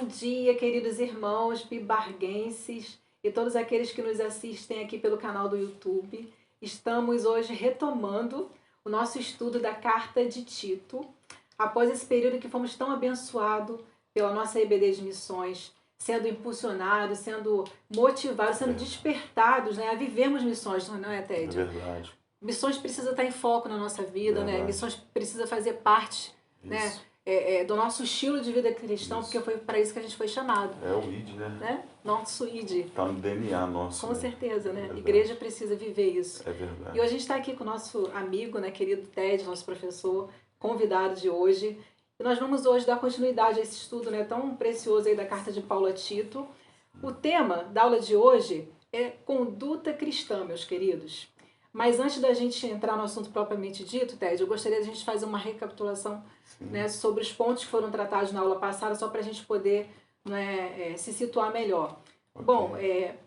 dia, queridos irmãos pibarguenses e todos aqueles que nos assistem aqui pelo canal do YouTube. Estamos hoje retomando o nosso estudo da Carta de Tito, após esse período que fomos tão abençoados pela nossa EBD de Missões, sendo impulsionados, sendo motivados, sendo despertados, né, a vivermos missões, não é, Ted? É verdade. Missões precisa estar em foco na nossa vida, né? Missões precisa fazer parte, né? Do nosso estilo de vida cristão, porque foi para isso que a gente foi chamado. É o ID, né? Nosso ID. Está no DNA nosso. Com certeza, né? É Igreja precisa viver isso. É verdade. E hoje a gente está aqui com o nosso amigo, né, querido Ted, nosso professor, convidado de hoje. E nós vamos hoje dar continuidade a esse estudo, né, tão precioso aí da Carta de Paulo a Tito. O tema da aula de hoje é conduta cristã, meus queridos. Mas antes da gente entrar no assunto propriamente dito, Ted, eu gostaria de a gente fazer uma recapitulação, né, sobre os pontos que foram tratados na aula passada, só para a gente poder, né, se situar melhor. Okay. Bom,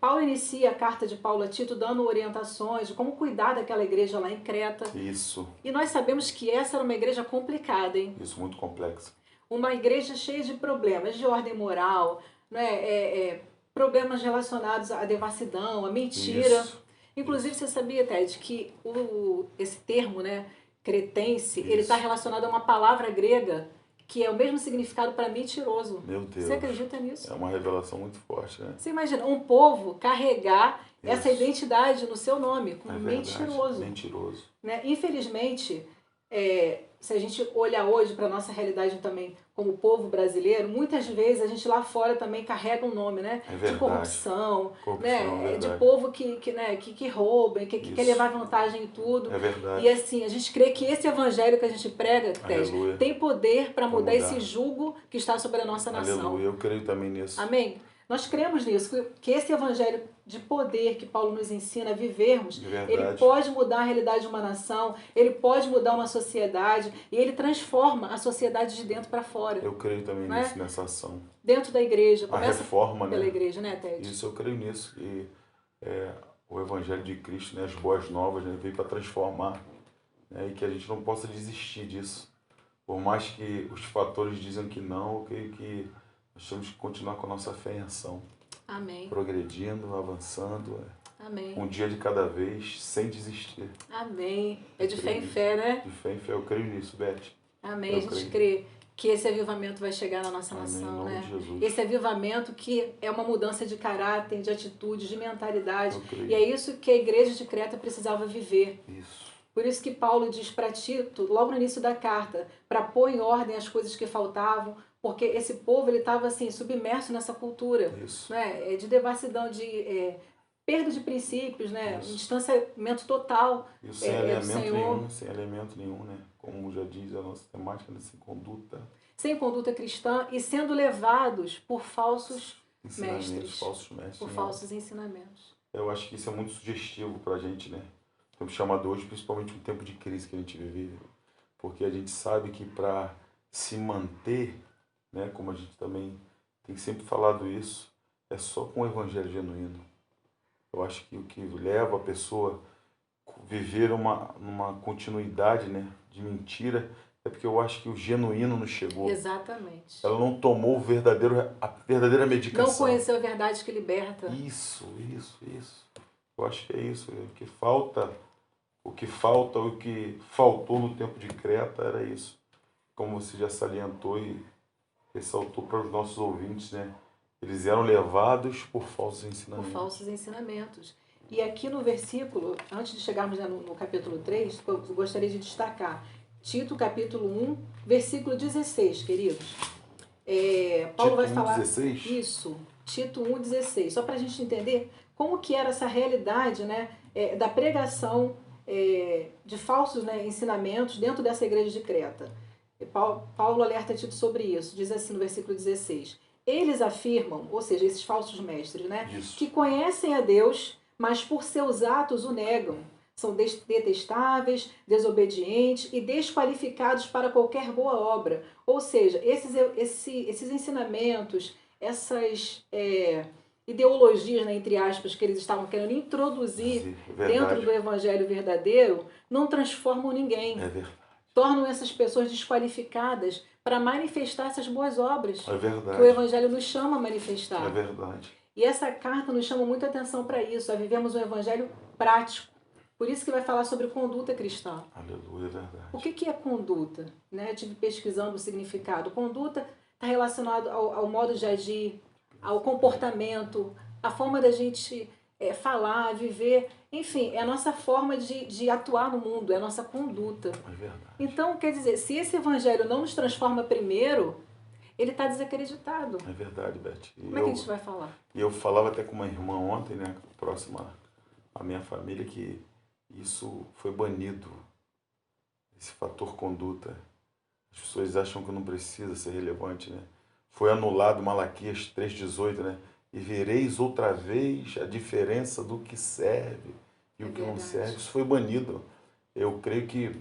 Paulo inicia a carta de Paulo a Tito dando orientações de como cuidar daquela igreja lá em Creta. Isso. E nós sabemos que essa era uma igreja complicada, hein? Isso, muito complexa. Uma igreja cheia de problemas de ordem moral, né, problemas relacionados à devassidão, à mentira. Isso. Inclusive, você sabia, Ted, que esse termo, né, cretense, ele está relacionado a uma palavra grega que é o mesmo significado para mentiroso. Meu Deus. Você acredita nisso? É uma revelação muito forte, né? Você imagina um povo carregar essa identidade no seu nome, como mentiroso. Mentiroso. Né? Infelizmente, se a gente olhar hoje para a nossa realidade também como povo brasileiro, muitas vezes a gente lá fora também carrega um nome, né? De corrupção, né? De povo que rouba, que quer levar vantagem em tudo. É verdade. E assim, a gente crê que esse evangelho que a gente prega, Ted, tem poder para mudar esse jugo que está sobre a nossa nação. Aleluia, eu creio também nisso. Amém? Nós cremos nisso, que esse evangelho de poder que Paulo nos ensina a vivermos, ele pode mudar a realidade de uma nação, ele pode mudar uma sociedade e ele transforma a sociedade de dentro para fora. Eu creio também nisso, nessa ação. Dentro da igreja. Começa a reforma, pela igreja, né, Ted? Isso, eu creio nisso. E o evangelho de Cristo, né, as boas novas, né, veio para transformar, né, e que a gente não possa desistir disso. Por mais que os fatores dizem que não, eu creio que nós temos que continuar com a nossa fé em ação. Amém. Progredindo, avançando. Amém. Um dia de cada vez, sem desistir. Amém. É de fé em fé, né? De fé em fé. Eu creio nisso, Beth. Amém. A gente crê que esse avivamento vai chegar na nossa nação, né? Esse avivamento que é uma mudança de caráter, de atitude, de mentalidade. E é isso que a igreja de Creta precisava viver. Isso. Por isso que Paulo diz para Tito, logo no início da carta, para pôr em ordem as coisas que faltavam, porque esse povo ele estava assim submerso nessa cultura, né, de devassidão, de perda de princípios, né, um distanciamento total do Senhor. Sem elemento nenhum, né, como já diz a nossa temática, sem conduta. Sem conduta cristã e sendo levados por falsos mestres. Por falsos ensinamentos. Eu acho que isso é muito sugestivo para a gente, né? Temos chamado hoje, principalmente um tempo de crise que a gente vive, porque a gente sabe que para se manter, né, como a gente também tem sempre falado isso, é só com o evangelho genuíno. Eu acho que o que leva a pessoa a viver numa continuidade, né, de mentira é porque eu acho que o genuíno não chegou. Exatamente. Ela não tomou a verdadeira medicação. Não conheceu a verdade que liberta. Isso. Eu acho que é isso. O que faltou no tempo de Creta era isso. Como você já salientou e ressaltou para os nossos ouvintes, né? Eles eram levados por falsos ensinamentos. Por falsos ensinamentos. E aqui no versículo, antes de chegarmos no capítulo 3, eu gostaria de destacar Tito, capítulo 1, versículo 16, queridos. Paulo vai falar... 16? Isso, Tito 1, 16. Só para a gente entender como que era essa realidade, né, da pregação de falsos, né, ensinamentos dentro dessa igreja de Creta. Paulo alerta Tito sobre isso, diz assim no versículo 16. Eles afirmam, ou seja, esses falsos mestres, né, que conhecem a Deus, mas por seus atos o negam. São detestáveis, desobedientes e desqualificados para qualquer boa obra. Ou seja, esses ensinamentos, essas ideologias, né, entre aspas, que eles estavam querendo introduzir dentro do evangelho verdadeiro, não transformam ninguém. É verdade. Tornam essas pessoas desqualificadas para manifestar essas boas obras É que o verdade. Evangelho nos chama a É manifestar. verdade. E essa carta nos chama muita atenção para isso, a vivemos um Evangelho prático. Por isso que vai falar sobre conduta cristã. Aleluia, é O verdade. que é conduta? Né? Eu tive pesquisando o significado. Conduta está relacionado ao modo de agir, ao comportamento, a forma da gente falar, viver. Enfim, é a nossa forma de atuar no mundo, é a nossa conduta. É verdade. Então, quer dizer, se esse evangelho não nos transforma primeiro, ele está desacreditado. É verdade, Beth. Como é que a gente vai falar? E eu falava até com uma irmã ontem, né, próxima à minha família, que isso foi banido, esse fator conduta. As pessoas acham que não precisa ser relevante, né? Foi anulado Malaquias 3,18, né? E vereis outra vez a diferença do que serve e o que não serve. Isso foi banido. Eu creio que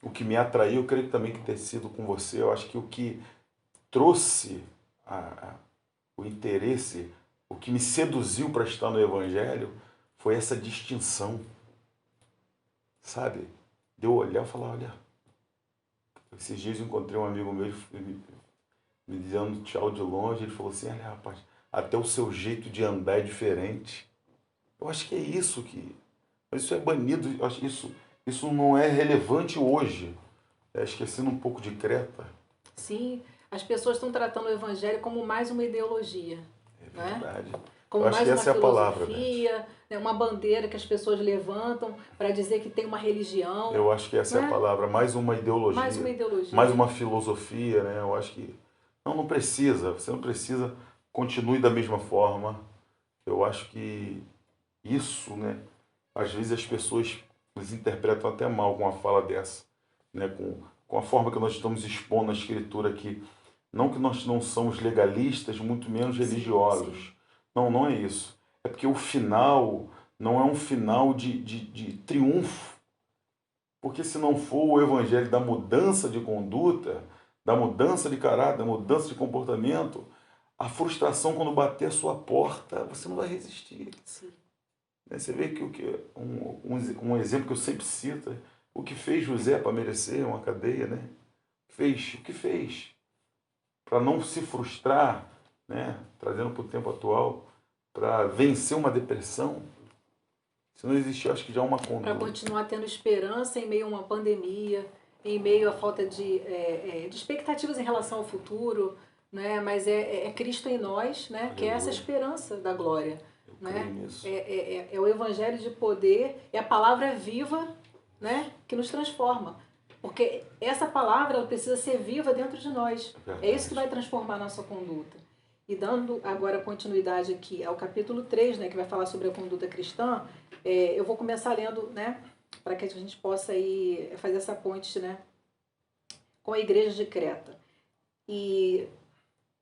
o que me atraiu, eu creio também que ter sido com você, eu acho que o que trouxe o interesse, o que me seduziu para estar no Evangelho foi essa distinção, sabe? De eu olhar e falar, olha, esses dias eu encontrei um amigo meu, me dando tchau de longe, ele falou assim, olha rapaz, até o seu jeito de andar é diferente. Eu acho que é isso que... Mas isso é banido, eu acho que isso não é relevante hoje. É esquecendo um pouco de Creta. Sim, as pessoas estão tratando o evangelho como mais uma ideologia. É verdade. Né? Como Eu acho mais que uma essa é a palavra, filosofia, né? Uma bandeira que as pessoas levantam para dizer que tem uma religião. Eu acho que essa é a Né? palavra, mais uma ideologia. Mais uma ideologia. Mais uma filosofia, né? Eu acho que... Não precisa, você não precisa, continue da mesma forma. Eu acho que isso, né? Às vezes as pessoas nos interpretam até mal com a fala dessa, né? Com a forma que nós estamos expondo a escritura aqui. Não que nós não somos legalistas, muito menos religiosos. Sim. Não é isso. É porque o final não é um final de triunfo. Porque se não for o evangelho da mudança de conduta, da mudança de caráter, da mudança de comportamento, a frustração quando bater a sua porta, você não vai resistir. Sim. Você vê que um exemplo que eu sempre cito, o que fez José para merecer uma cadeia, né? O que fez? Para não se frustrar, né? Trazendo para o tempo atual, para vencer uma depressão. Se não existir, acho que já é uma conduta. Para continuar tendo esperança em meio a uma pandemia, em meio à falta de expectativas em relação ao futuro, né? Mas é Cristo em nós, né? Que é essa esperança da glória. Né? É o evangelho de poder, é a palavra viva, né? Que nos transforma. Porque essa palavra ela precisa ser viva dentro de nós. É isso que vai transformar a nossa conduta. E dando agora continuidade aqui ao capítulo 3, né, que vai falar sobre a conduta cristã, eu vou começar lendo, né, para que a gente possa aí fazer essa ponte, né, com a igreja de Creta. E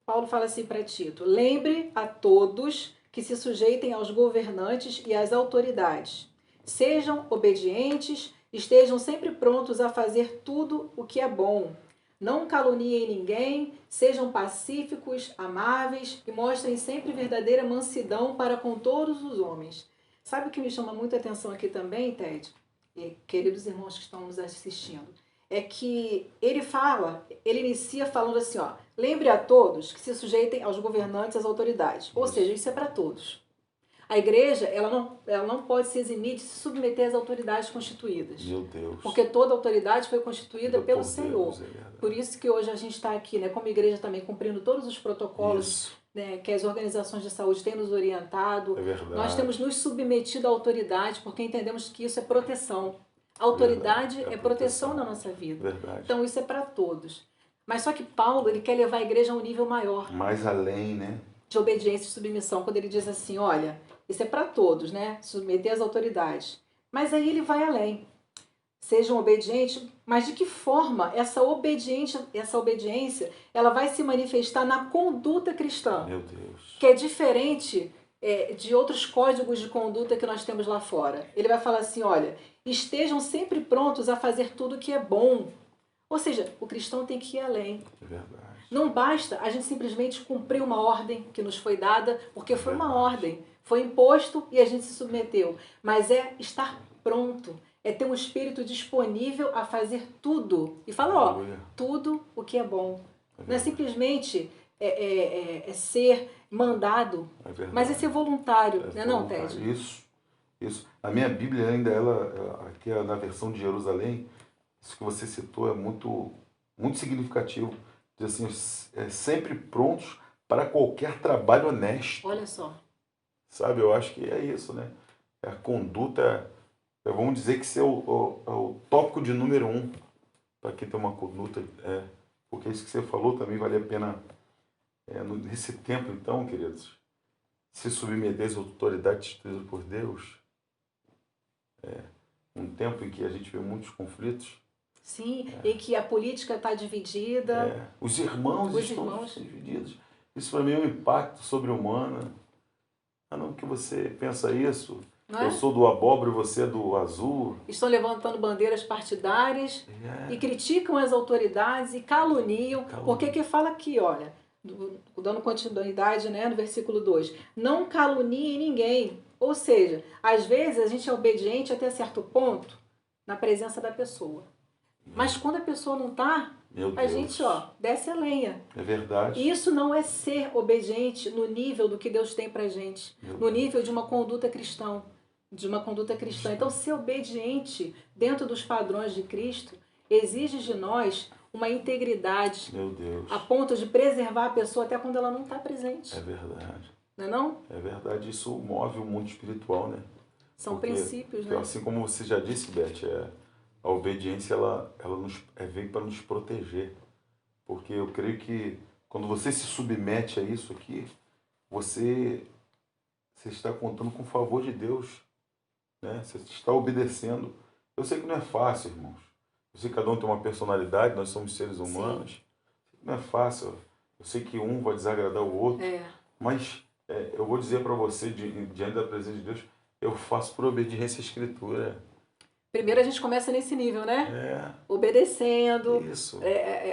Paulo fala assim para Tito: lembre a todos que se sujeitem aos governantes e às autoridades. Sejam obedientes, estejam sempre prontos a fazer tudo o que é bom. Não caluniem ninguém, sejam pacíficos, amáveis e mostrem sempre verdadeira mansidão para com todos os homens. Sabe o que me chama muita atenção aqui também, Ted? E queridos irmãos que estão nos assistindo, é que ele inicia falando assim, ó, lembre a todos que se sujeitem aos governantes e às autoridades. Ou seja, isso é para todos. A igreja, ela não pode se eximir de se submeter às autoridades constituídas. Meu Deus. Porque toda autoridade foi constituída pelo Senhor. Por isso que hoje a gente está aqui, né, como igreja também, cumprindo todos os protocolos, né, que as organizações de saúde têm nos orientado. É verdade. Nós temos nos submetido à autoridade porque entendemos que isso é proteção. A autoridade é proteção na nossa vida. Verdade. Então isso é para todos. Mas só que Paulo, ele quer levar a igreja a um nível maior. Mais além, né? De obediência e submissão, quando ele diz assim, olha, isso é para todos, né? Submeter às autoridades. Mas aí ele vai além. Sejam obedientes, mas de que forma essa obediência ela vai se manifestar na conduta cristã? Meu Deus. Que é diferente de outros códigos de conduta que nós temos lá fora. Ele vai falar assim, olha, estejam sempre prontos a fazer tudo que é bom. Ou seja, o cristão tem que ir além. É verdade. Não basta a gente simplesmente cumprir uma ordem que nos foi dada, porque foi uma ordem, foi imposto e a gente se submeteu. Mas é estar pronto, é ter um espírito disponível a fazer tudo. E fala, ó, tudo o que é bom. Não é simplesmente ser mandado, mas é ser voluntário, né, não, Ted? Isso. A minha Bíblia ainda, aqui na versão de Jerusalém, isso que você citou é muito, muito significativo. Diz assim, sempre prontos para qualquer trabalho honesto. Olha só. Sabe, eu acho que é isso, né? A conduta, vamos dizer que isso é o tópico de número 1 para quem tem uma conduta. Porque isso que você falou também vale a pena, nesse tempo, então, queridos, se submeter às autoridades instituídas por Deus, um tempo em que a gente vê muitos conflitos. Sim, e que a política está dividida. Os irmãos estão divididos. Isso para mim é um impacto sobre-humano. Não que você pensa isso. Eu sou do abóbora e você é do azul. Estão levantando bandeiras partidárias e criticam as autoridades e caluniam. Porque que fala aqui, olha, dando continuidade, né, no versículo 2, não calunie ninguém. Ou seja, às vezes a gente é obediente até certo ponto na presença da pessoa. Mas quando a pessoa não está, a gente desce a lenha. É verdade. E isso não é ser obediente no nível do que Deus tem pra gente, no nível de uma conduta cristã. Então, ser obediente dentro dos padrões de Cristo exige de nós uma integridade, a ponto de preservar a pessoa até quando ela não está presente. É verdade. Não é não? É verdade. Isso move o mundo espiritual, né? São princípios, né? Assim como você já disse, Beth, a obediência ela vem para nos proteger. Porque eu creio que quando você se submete a isso aqui, você está contando com o favor de Deus. Né? Você está obedecendo. Eu sei que não é fácil, irmãos. Eu sei que cada um tem uma personalidade, nós somos seres humanos. Não é fácil. Eu sei que um vai desagradar o outro. Mas eu vou dizer para você, diante da presença de Deus, eu faço por obediência à Escritura. Primeiro a gente começa nesse nível, né? Obedecendo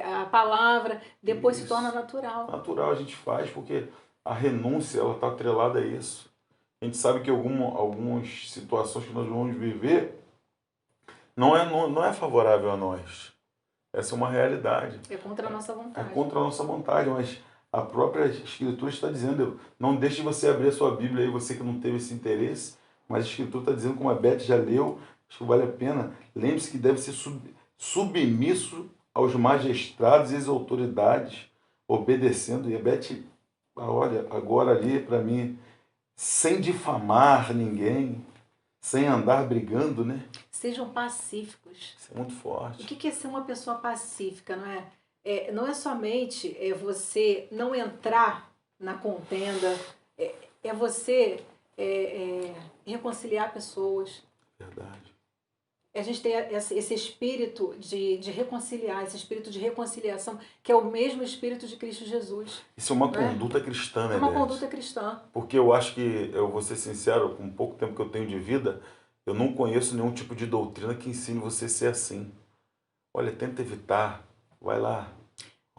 a palavra, depois se torna natural. Natural a gente faz, porque a renúncia ela está atrelada a isso. A gente sabe que algumas situações que nós vamos viver não é favorável a nós. Essa é uma realidade. É contra a nossa vontade. É contra a nossa vontade, mas a própria Escritura está dizendo, não deixe você abrir a sua Bíblia aí, você que não teve esse interesse, mas a Escritura está dizendo, como a Beth já leu, acho que vale a pena, lembre-se que deve ser submisso aos magistrados e às autoridades, obedecendo. E a Beth, olha, agora ali para mim, sem difamar ninguém, sem andar brigando, né? Sejam pacíficos. Isso é muito forte. O que é ser uma pessoa pacífica, não é? Não é somente você não entrar na contenda, é você reconciliar pessoas. Verdade. A gente tem esse espírito de reconciliar, esse espírito de reconciliação, que é o mesmo espírito de Cristo Jesus. Isso é uma conduta cristã, né, É uma Beth? conduta cristã. Porque eu acho que, eu vou ser sincero, com o pouco tempo que eu tenho de vida, eu não conheço nenhum tipo de doutrina que ensine você a ser assim. Olha, tenta evitar, vai lá.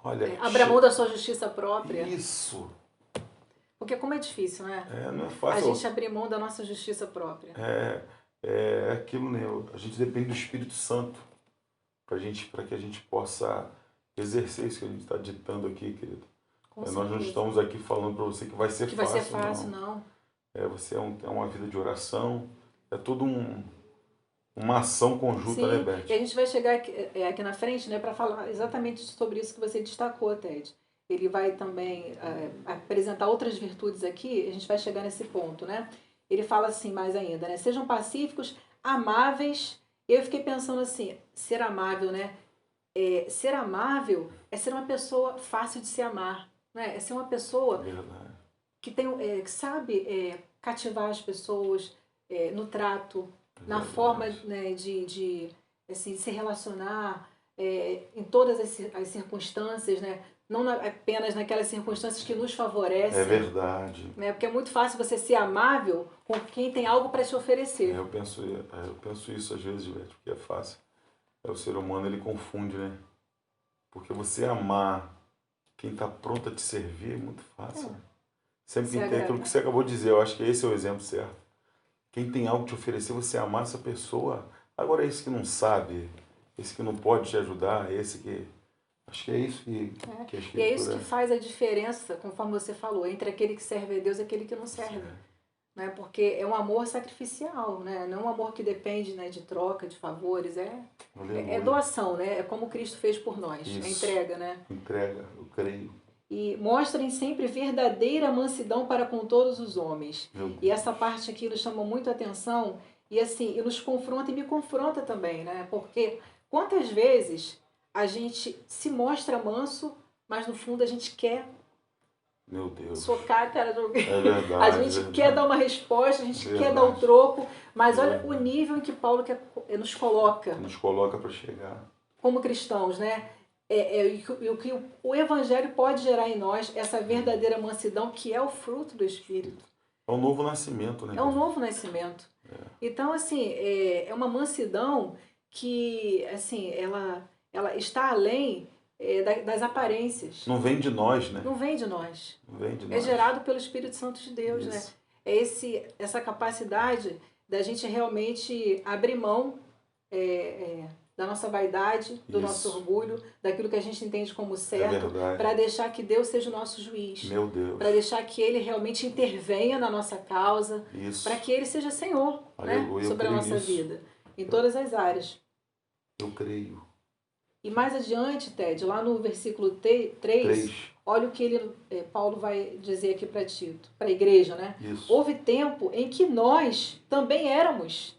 Olha, abra mão da sua justiça própria. Isso. Porque como é difícil, né? Não é fácil. A gente abrir mão da nossa justiça própria. É aquilo, né? A gente depende do Espírito Santo para que a gente possa exercer isso que a gente está ditando aqui, querido. Nós não estamos aqui falando para você que vai ser fácil. Que vai ser fácil, não. Você é uma vida de oração, é tudo uma ação conjunta, né, Beth? E a gente vai chegar aqui na frente, né, para falar exatamente sobre isso que você destacou, Ted. Ele vai também apresentar outras virtudes aqui, a gente vai chegar nesse ponto, né? Ele fala assim mais ainda, né? Sejam pacíficos, amáveis. Eu fiquei pensando assim, ser amável, né? Ser amável é ser uma pessoa fácil de se amar, né? É ser uma pessoa que que sabe cativar as pessoas no trato, na forma, né, de se relacionar em todas as circunstâncias, né? Não apenas naquelas circunstâncias que nos favorecem. É verdade. Né? Porque é muito fácil você ser amável com quem tem algo para te oferecer. Eu penso isso às vezes, Beth, porque é fácil. O ser humano, ele confunde, né? Porque você amar quem está pronto a te servir é muito fácil. Sempre que tem aquilo que você acabou de dizer, eu acho que esse é o exemplo certo. Quem tem algo te oferecer, você amar essa pessoa. Agora, esse que não sabe, esse que não pode te ajudar, esse que Acho que é isso que a E é isso Escritura que faz a diferença, conforme você falou, entre aquele que serve a Deus e aquele que não serve. é. Né? Porque é um amor sacrificial, né? Não é um amor que depende, né, de troca, de favores. É Aleluia. doação, né? É como Cristo fez por nós. Isso. É entrega, né? Entrega, eu creio. E mostrem sempre verdadeira mansidão para com todos os homens. E essa parte aqui nos chama muito a atenção e assim, e nos confronta e me confronta também, né? Porque quantas vezes a gente se mostra manso, mas no fundo a gente quer Meu Deus. socar a cara do alguém. É verdade. A gente quer dar uma resposta, a gente quer dar o troco, mas olha o nível em que Paulo nos coloca. Nos coloca para chegar. Como cristãos, né? E o que o Evangelho pode gerar em nós, essa verdadeira mansidão, que é o fruto do Espírito. É um novo nascimento, né? É um novo nascimento. Então, assim, é uma mansidão que, assim, ela está além das aparências. Não vem de nós, né? Não vem de nós. Não vem de É nós. gerado pelo Espírito Santo de Deus, né? Isso. É essa capacidade da gente realmente abrir mão da nossa vaidade, do nosso orgulho, daquilo que a gente entende como certo, para deixar que Deus seja o nosso juiz. Meu Deus. Para deixar que Ele realmente intervenha na nossa causa, para que Ele seja Senhor, né, sobre a nossa vida, em todas as áreas. Eu creio. E mais adiante, Ted, lá no versículo 3, olha o que Paulo vai dizer aqui para Tito, para a igreja, né? Isso. Houve tempo em que nós também éramos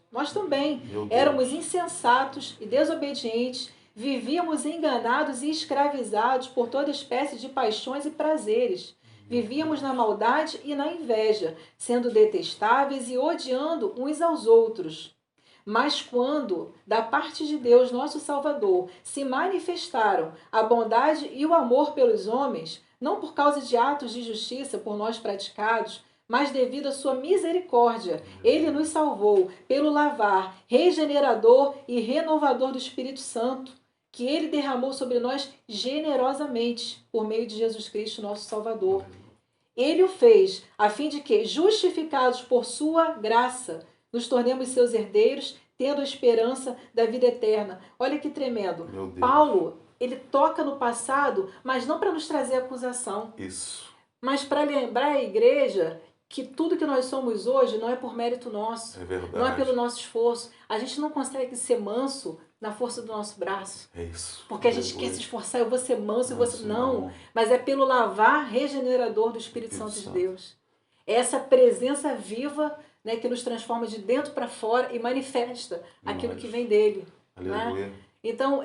insensatos e desobedientes, vivíamos enganados e escravizados por toda espécie de paixões e prazeres. Vivíamos na maldade e na inveja, sendo detestáveis e odiando uns aos outros. Mas quando, da parte de Deus, nosso Salvador, se manifestaram a bondade e o amor pelos homens, não por causa de atos de justiça por nós praticados, mas devido à sua misericórdia, Ele nos salvou pelo lavar regenerador e renovador do Espírito Santo, que Ele derramou sobre nós generosamente, por meio de Jesus Cristo, nosso Salvador. Ele o fez a fim de que, justificados por sua graça, nos tornemos seus herdeiros, tendo a esperança da vida eterna. Olha que tremendo. Paulo, ele toca no passado, mas não para nos trazer acusação. Isso. Mas para lembrar a igreja que tudo que nós somos hoje não é por mérito nosso. É verdade. Não é pelo nosso esforço. A gente não consegue ser manso na força do nosso braço. É isso. Porque a gente quer se esforçar, eu vou ser manso, eu vou ser... Não, mas é pelo lavar regenerador do Espírito Santo de Deus. É essa presença viva, né, que nos transforma de dentro para fora e manifesta aquilo que vem dele. Aleluia. Né? Então,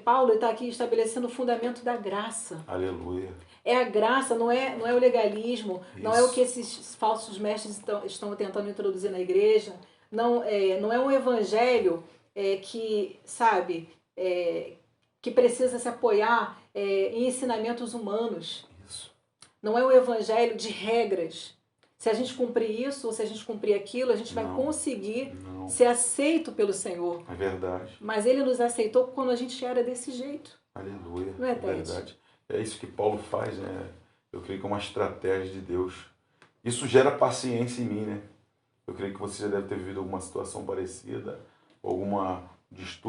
Paulo está aqui estabelecendo o fundamento da graça. Aleluia. É a graça, não é o legalismo, não é o que esses falsos mestres estão tentando introduzir na igreja, não é um evangelho que, sabe, que precisa se apoiar em ensinamentos humanos. Isso. Não é um evangelho de regras. Se a gente cumprir isso ou se a gente cumprir aquilo, a gente vai conseguir ser aceito pelo Senhor. É verdade. Mas Ele nos aceitou quando a gente era desse jeito. Aleluia. Não é, Ted? Verdade. É isso que Paulo faz, né? Eu creio que é uma estratégia de Deus. Isso gera paciência em mim, né? Eu creio que você já deve ter vivido alguma situação parecida, alguma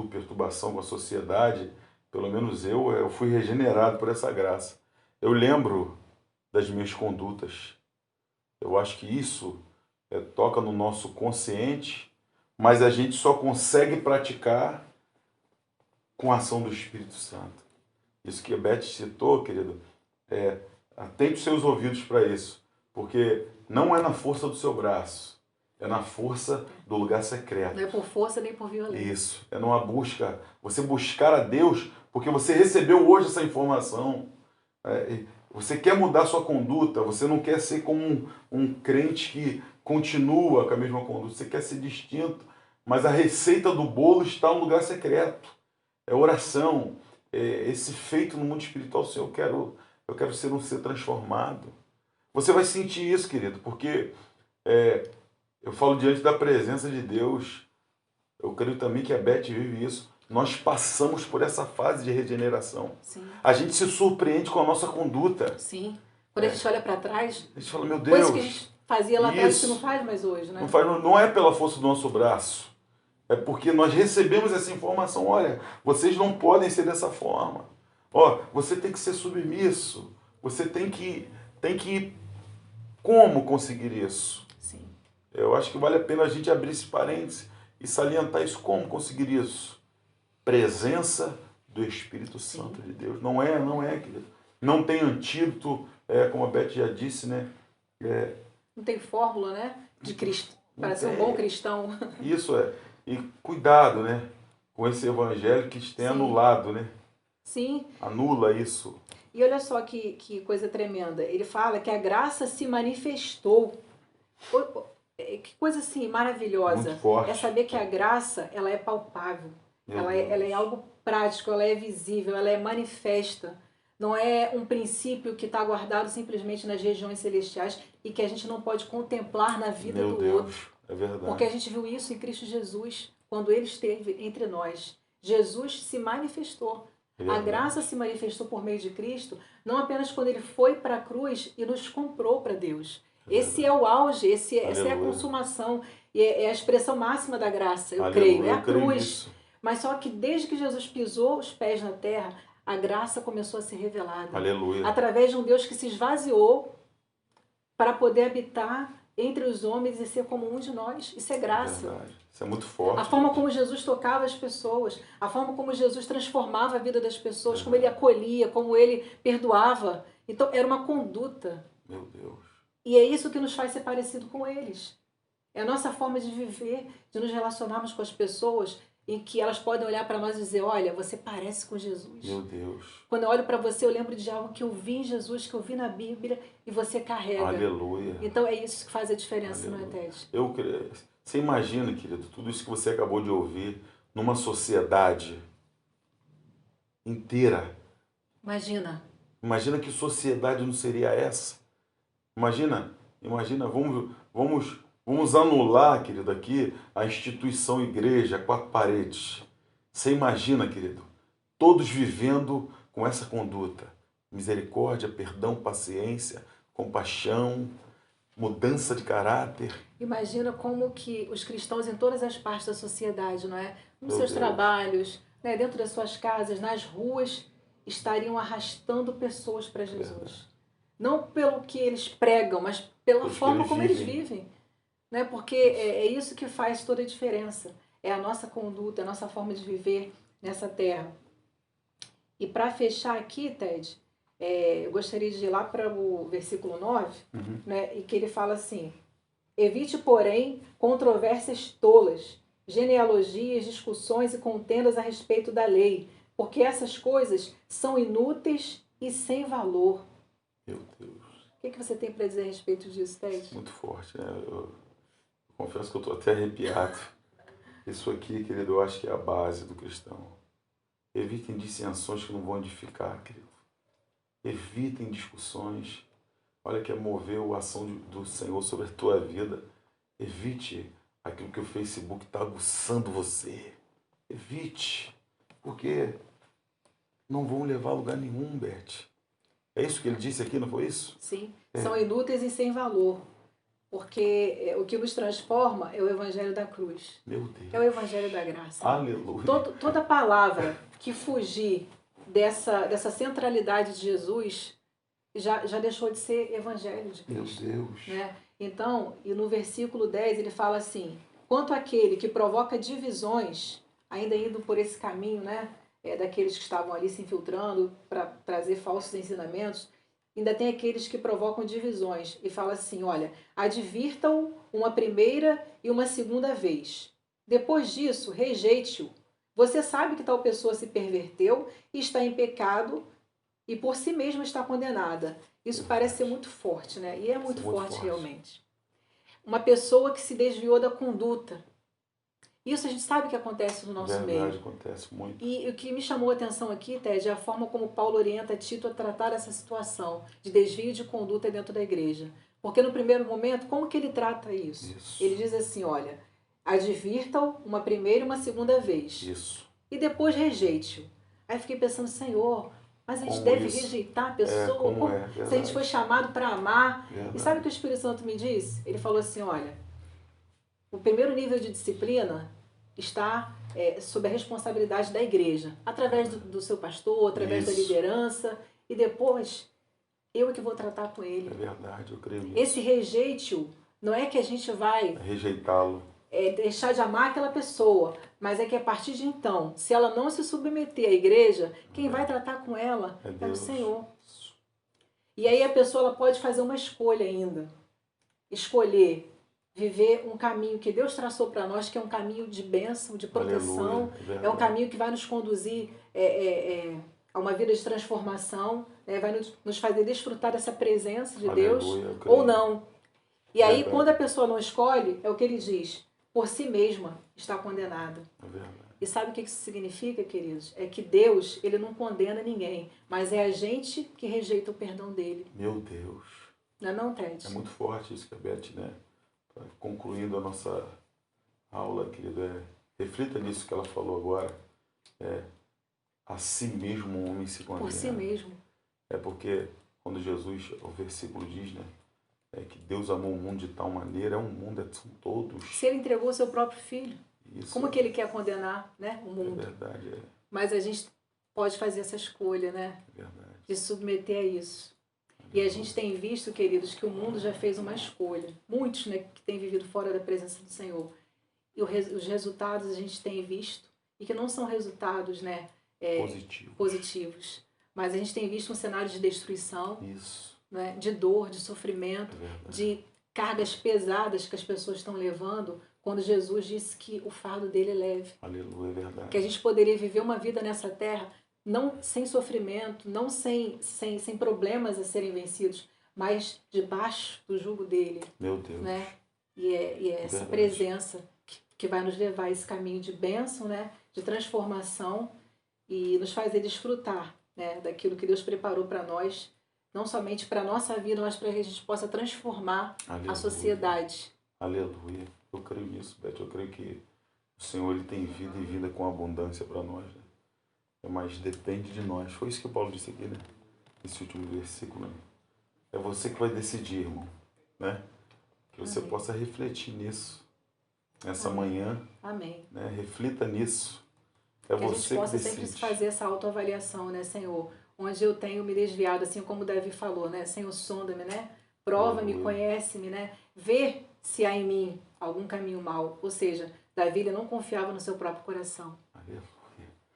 perturbação com a sociedade. Pelo menos eu fui regenerado por essa graça. Eu lembro das minhas condutas. Eu acho que isso toca no nosso consciente, mas a gente só consegue praticar com a ação do Espírito Santo. Isso que a Beth citou, querido, atente os seus ouvidos para isso, porque não é na força do seu braço, é na força do lugar secreto. Não é por força nem por violência. Isso, é numa busca, você buscar a Deus, porque você recebeu hoje essa informação. Você quer mudar sua conduta, você não quer ser como um crente que continua com a mesma conduta, você quer ser distinto, mas a receita do bolo está no lugar secreto. É oração, esse feito no mundo espiritual. Senhor, eu quero ser um ser transformado. Você vai sentir isso, querido, porque eu falo diante da presença de Deus. Eu creio também que a Beth vive isso. Nós passamos por essa fase de regeneração. Sim. A gente se surpreende com a nossa conduta. Sim. Quando a gente olha para trás, a gente fala, meu Deus. Coisa que a gente fazia lá atrás que não faz mais hoje, né? Não é pela força do nosso braço. É porque nós recebemos essa informação. Olha, vocês não podem ser dessa forma. Ó, você tem que ser submisso. Você tem que como conseguir isso? Sim. Eu acho que vale a pena a gente abrir esse parênteses e salientar isso. Como conseguir isso? Presença do Espírito Santo de Deus. Não é, querido. Não tem antídoto, como a Beth já disse, né? Não tem fórmula, né? Para ser um bom cristão. Isso é. E cuidado, né? Com esse evangelho que tem anulado, né? Sim. Anula isso. E olha só que coisa tremenda. Ele fala que a graça se manifestou. Que coisa assim maravilhosa. Muito forte. É saber que a graça, ela é palpável. Ela é algo prático, ela é visível, ela é manifesta. Não é um princípio que está guardado simplesmente nas regiões celestiais e que a gente não pode contemplar na vida do outro. É verdade. Porque a gente viu isso em Cristo Jesus, quando ele esteve entre nós. Jesus se manifestou. A graça se manifestou por meio de Cristo, não apenas quando ele foi para a cruz e nos comprou para Deus. Esse é o auge, essa é a consumação, e é a expressão máxima da graça, eu creio, é a cruz. Mas só que desde que Jesus pisou os pés na terra, a graça começou a ser revelada. Aleluia. Através de um Deus que se esvaziou para poder habitar entre os homens e ser como um de nós. Isso é graça. Verdade. Isso é muito forte. A forma como Jesus tocava as pessoas, a forma como Jesus transformava a vida das pessoas, como ele acolhia, como ele perdoava. Então, era uma conduta. Meu Deus. E é isso que nos faz ser parecido com eles. É a nossa forma de viver, de nos relacionarmos com as pessoas, em que elas podem olhar para nós e dizer, olha, você parece com Jesus. Meu Deus. Quando eu olho para você, eu lembro de algo que eu vi em Jesus, que eu vi na Bíblia, e você carrega. Aleluia. Então é isso que faz a diferença, Aleluia. não é, Ted? Você imagina, querido, tudo isso que você acabou de ouvir, numa sociedade inteira. Imagina. Imagina que sociedade não seria essa. Imagina, vamos anular, querido, aqui a instituição igreja, quatro paredes. Você imagina, querido, todos vivendo com essa conduta. Misericórdia, perdão, paciência, compaixão, mudança de caráter. Imagina como que os cristãos em todas as partes da sociedade, não é? Nos seus trabalhos, né? Dentro das suas casas, nas ruas, estariam arrastando pessoas para Jesus. Não pelo que eles pregam, mas pela forma como eles vivem. Né? Porque é isso que faz toda a diferença. É a nossa conduta, é a nossa forma de viver nessa terra. E para fechar aqui, Ted, eu gostaria de ir lá para o versículo 9, né? E que ele fala assim, evite, porém, controvérsias tolas, genealogias, discussões e contendas a respeito da lei, porque essas coisas são inúteis e sem valor. Meu Deus. O que você tem para dizer a respeito disso, Ted? Muito forte, né? Eu confesso que eu estou até arrepiado. Isso aqui, querido, eu acho que é a base do cristão. Evitem dissensões que não vão edificar, querido. Evitem discussões. Olha que é mover a ação do Senhor sobre a tua vida. Evite aquilo que o Facebook está aguçando você. Evite. Porque não vão levar a lugar nenhum, Beth. É isso que ele disse aqui, não foi isso? Sim. São inúteis e sem valor. Porque o que nos transforma é o evangelho da cruz. Meu Deus. É o evangelho da graça. Aleluia. Toda palavra que fugir dessa centralidade de Jesus já deixou de ser evangelho de Cristo. Meu Deus. Né? Então, e no versículo 10 ele fala assim, quanto àquele que provoca divisões, ainda indo por esse caminho, né, daqueles que estavam ali se infiltrando para trazer falsos ensinamentos, ainda tem aqueles que provocam divisões e fala assim, olha, advirtam uma primeira e uma segunda vez. Depois disso, rejeite-o. Você sabe que tal pessoa se perverteu e está em pecado e por si mesma está condenada. Isso parece ser muito forte, né? E é muito forte realmente. Uma pessoa que se desviou da conduta. Isso a gente sabe que acontece no nosso meio. Acontece muito. E o que me chamou a atenção aqui, Ted, é a forma como Paulo orienta Tito a tratar essa situação de desvio de conduta dentro da igreja. Porque no primeiro momento, como que ele trata isso? Ele diz assim, olha, advirta-o uma primeira e uma segunda vez. Isso. E depois rejeite-o. Aí fiquei pensando, Senhor, mas a gente deve rejeitar a pessoa? Se a gente foi chamado para amar. E sabe o que o Espírito Santo me disse? Ele falou assim, olha, o primeiro nível de disciplina está sob a responsabilidade da igreja, através do seu pastor, através da liderança, e depois eu é que vou tratar com ele. É verdade, eu creio nisso. Esse rejeite-o não é que a gente vai rejeitá-lo, deixar de amar aquela pessoa, mas é que a partir de então, se ela não se submeter à igreja, quem vai tratar com ela é o Senhor. E aí a pessoa ela pode fazer uma escolha ainda. Escolher viver um caminho que Deus traçou para nós, que é um caminho de bênção, de proteção, é um caminho que vai nos conduzir a uma vida de transformação, vai nos fazer desfrutar dessa presença de Deus, ou não. E aí, quando a pessoa não escolhe, é o que ele diz, por si mesma está condenada. E sabe o que isso significa, queridos? É que Deus, ele não condena ninguém, mas é a gente que rejeita o perdão dele. Meu Deus. Não, Ted? É muito forte isso que a Beth, né? Concluindo a nossa aula, querido, reflita nisso que ela falou agora. A si mesmo o homem se condena. Por si mesmo. É porque quando Jesus, o versículo diz, né? Que Deus amou o mundo de tal maneira, são todos. Se ele entregou o seu próprio filho, isso, como que ele quer condenar, né, o mundo? É verdade, Mas a gente pode fazer essa escolha, né? É verdade. De submeter a isso. E a gente tem visto, queridos, que o mundo já fez uma escolha. Muitos, né, que têm vivido fora da presença do Senhor. E os resultados a gente tem visto, e que não são resultados, né, positivos. Mas a gente tem visto um cenário de destruição, né, de dor, de sofrimento, de cargas pesadas que as pessoas estão levando, quando Jesus disse que o fardo dele é leve. Aleluia, é verdade. Que a gente poderia viver uma vida nessa terra não sem sofrimento, não sem problemas a serem vencidos, mas debaixo do jugo dele. Meu Deus. Né? E é essa presença que vai nos levar a esse caminho de bênção, né? De transformação, e nos fazer desfrutar, né? Daquilo que Deus preparou para nós, não somente para a nossa vida, mas para que a gente possa transformar a sociedade. Aleluia. Eu creio nisso, Beth. Eu creio que o Senhor ele tem vida e vida com abundância para nós, né? Mas depende de nós. Foi isso que o Paulo disse aqui, né? Esse último versículo. Né? É você que vai decidir, irmão. Né? Que você possa refletir nisso. Nessa manhã. Amém. Né? Reflita nisso. Que a gente possa sempre fazer essa autoavaliação, né, Senhor? Onde eu tenho me desviado, assim como o Davi falou, né? Senhor, sonda-me, né? Prova-me, conhece-me, né? Vê se há em mim algum caminho mau. Ou seja, Davi ele não confiava no seu próprio coração.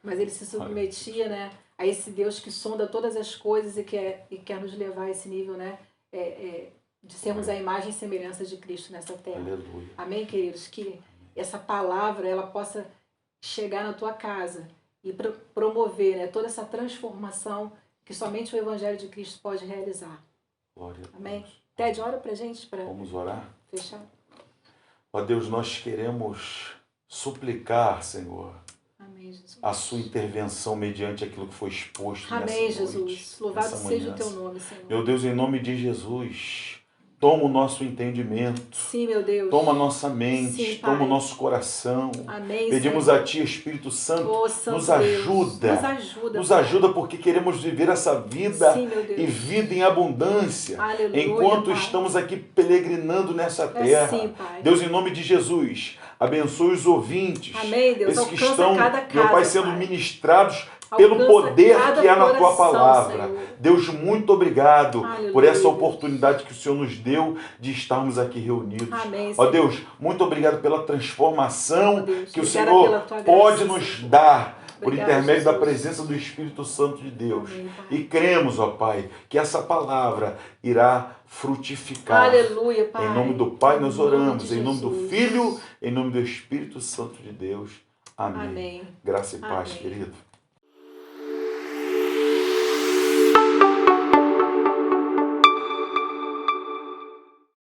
Mas ele se submetia, né, a esse Deus que sonda todas as coisas e quer nos levar a esse nível, né, de sermos a imagem e semelhança de Cristo nessa terra. Aleluia. Amém, queridos? Que essa palavra ela possa chegar na tua casa e promover, né, toda essa transformação que somente o Evangelho de Cristo pode realizar. Glória a Deus. Amém? Ted, ora pra gente. Vamos orar? Fechar. Ó Deus, nós queremos suplicar, Senhor, a sua intervenção mediante aquilo que foi exposto nessa noite. Amém, Jesus. Louvado seja o teu nome, Senhor. Meu Deus, em nome de Jesus, toma o nosso entendimento. Sim, meu Deus. Toma a nossa mente, toma o nosso coração. Amém, pedimos Senhor. A Ti, Espírito Santo, Santo nos ajuda. Nos ajuda porque queremos viver essa vida. Sim, meu Deus. E vida em abundância. Aleluia, enquanto Pai. Estamos aqui peregrinando nessa terra. Sim, Pai. Deus, em nome de Jesus, abençoe os ouvintes. Amém, Deus. Esses que estão, cada casa, meu Pai, sendo Pai. Ministrados pelo poder que há na Tua palavra. Senhor. Deus, muito obrigado. Aleluia, por essa Deus. oportunidade que o Senhor nos deu de estarmos aqui reunidos. Amém, Ó Senhor. Deus, muito obrigado pela transformação Deus, que o obrigada Senhor pela tua pode graça, nos Senhor. dar por Obrigada, intermédio da Jesus. presença do Espírito Santo de Deus. Amém, Pai. E cremos, ó Pai, que essa palavra irá frutificar. Aleluia, Pai. Em nome do Pai nós Em nome oramos, de em nome do Jesus. Filho, em nome do Espírito Santo de Deus. Amém. Amém. Graça e paz, Amém. querido.